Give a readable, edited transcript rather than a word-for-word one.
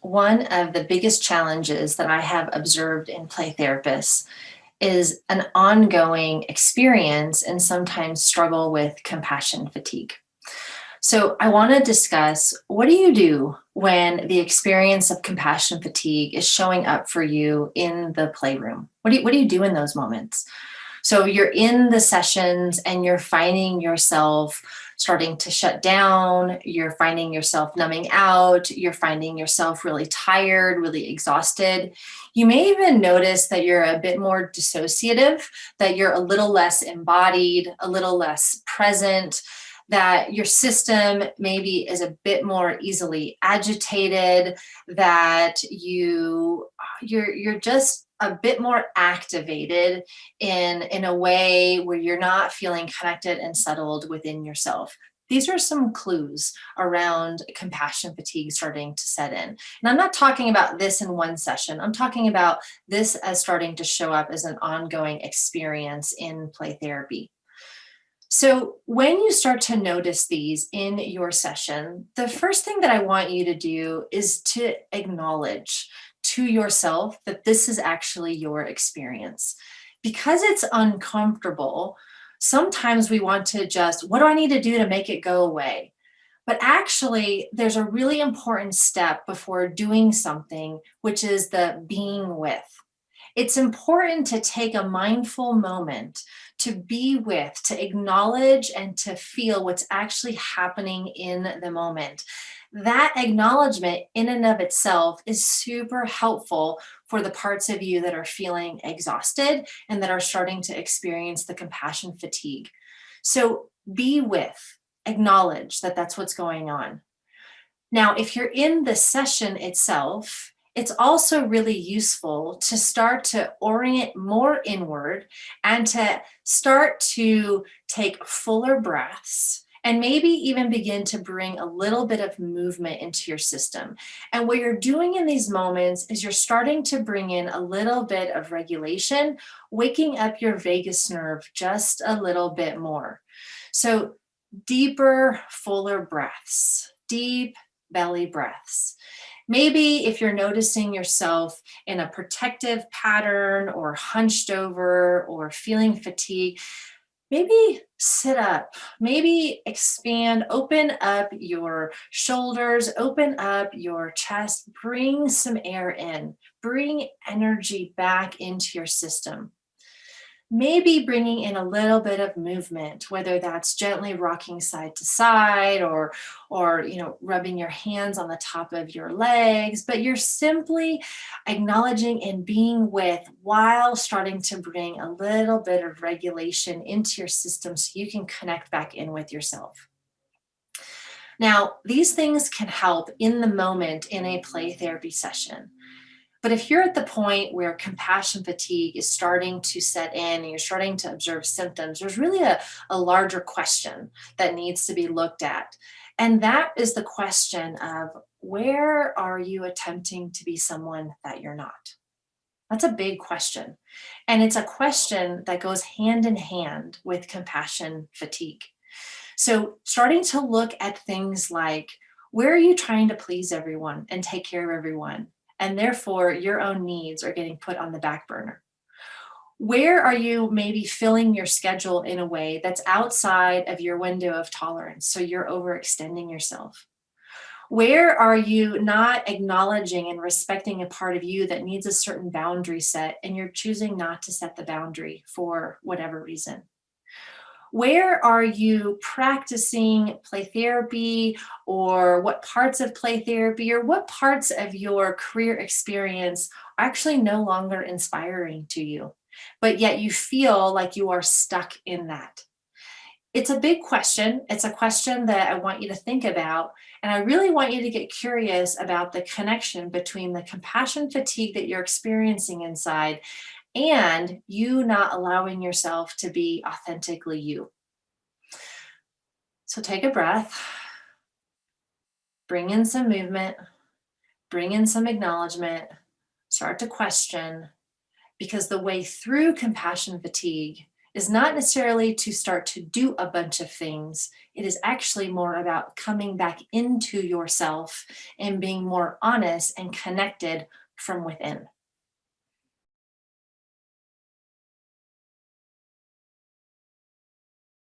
one of the biggest challenges that I have observed in play therapists is an ongoing experience and sometimes struggle with compassion fatigue. So, I want to discuss, what do you do when the experience of compassion fatigue is showing up for you in the playroom? What do you do in those moments? So you're in the sessions and you're finding yourself starting to shut down, you're finding yourself numbing out, you're finding yourself really tired, really exhausted. You may even notice that you're a bit more dissociative, that you're a little less embodied, a little less present, that your system maybe is a bit more easily agitated, that you're just a bit more activated in a way where you're not feeling connected and settled within yourself. These are some clues around compassion fatigue starting to set in. And I'm not talking about this in one session. I'm talking about this as starting to show up as an ongoing experience in play therapy. So, when you start to notice these in your session, the first thing that I want you to do is to acknowledge to yourself that this is actually your experience. Because it's uncomfortable, sometimes we want to just, what do I need to do to make it go away? But actually, there's a really important step before doing something, which is the being with. It's important to take a mindful moment to be with, to acknowledge, and to feel what's actually happening in the moment. That acknowledgement, in and of itself, is super helpful for the parts of you that are feeling exhausted and that are starting to experience the compassion fatigue. So be with, acknowledge that that's what's going on. Now, if you're in the session itself, it's also really useful to start to orient more inward and to start to take fuller breaths and maybe even begin to bring a little bit of movement into your system. And what you're doing in these moments is you're starting to bring in a little bit of regulation, waking up your vagus nerve just a little bit more. So, deeper, fuller breaths, deep belly breaths. Maybe if you're noticing yourself in a protective pattern or hunched over or feeling fatigue, maybe sit up, maybe expand, open up your shoulders, open up your chest, bring some air in, bring energy back into your system. Maybe bringing in a little bit of movement, whether that's gently rocking side to side or rubbing your hands on the top of your legs, but you're simply acknowledging and being with while starting to bring a little bit of regulation into your system so you can connect back in with yourself. Now, these things can help in the moment in a play therapy session. But if you're at the point where compassion fatigue is starting to set in and you're starting to observe symptoms, there's really a larger question that needs to be looked at. And that is the question of, where are you attempting to be someone that you're not? That's a big question. And it's a question that goes hand in hand with compassion fatigue. So, starting to look at things like, where are you trying to please everyone and take care of everyone? And therefore, your own needs are getting put on the back burner. Where are you maybe filling your schedule in a way that's outside of your window of tolerance? So you're overextending yourself. Where are you not acknowledging and respecting a part of you that needs a certain boundary set and you're choosing not to set the boundary for whatever reason? Where are you practicing play therapy, or what parts of play therapy or what parts of your career experience are actually no longer inspiring to you, but yet you feel like you are stuck in that? It's a big question. It's a question that I want you to think about. And I really want you to get curious about the connection between the compassion fatigue that you're experiencing inside and you not allowing yourself to be authentically you. So take a breath, bring in some movement, bring in some acknowledgement, start to question, because the way through compassion fatigue is not necessarily to start to do a bunch of things. It is actually more about coming back into yourself and being more honest and connected from within.